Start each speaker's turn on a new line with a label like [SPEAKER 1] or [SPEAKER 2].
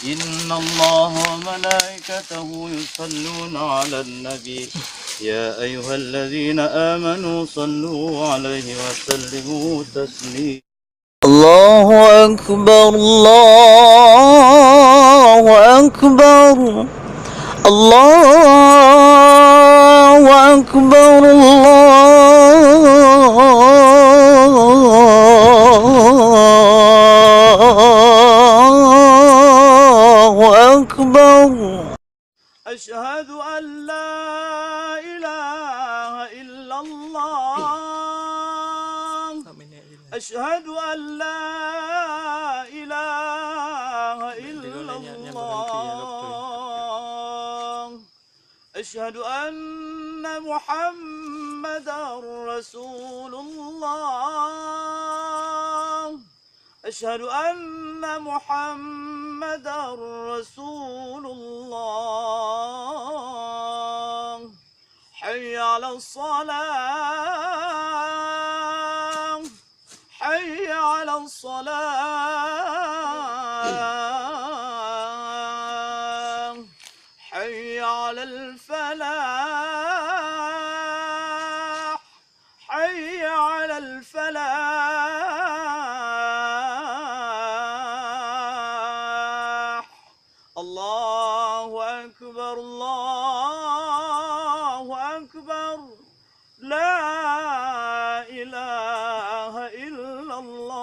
[SPEAKER 1] إن الله وملائكته يصلون على النبي يا أيها الذين آمنوا صلوا عليه وسلموا تسليما. الله أكبر الله أكبر الله أكبر الله أكبر. أشهد أن لا إله إلا الله أشهد أن لا إله إلا الله أشهد أن محمدا رسول الله أشهد أن محمدا رسول الله. حي على الصلاة حي على الصلاة حي على الفلاح حي على الفلاح. الله أكبر الله أكبر لا إله إلا الله.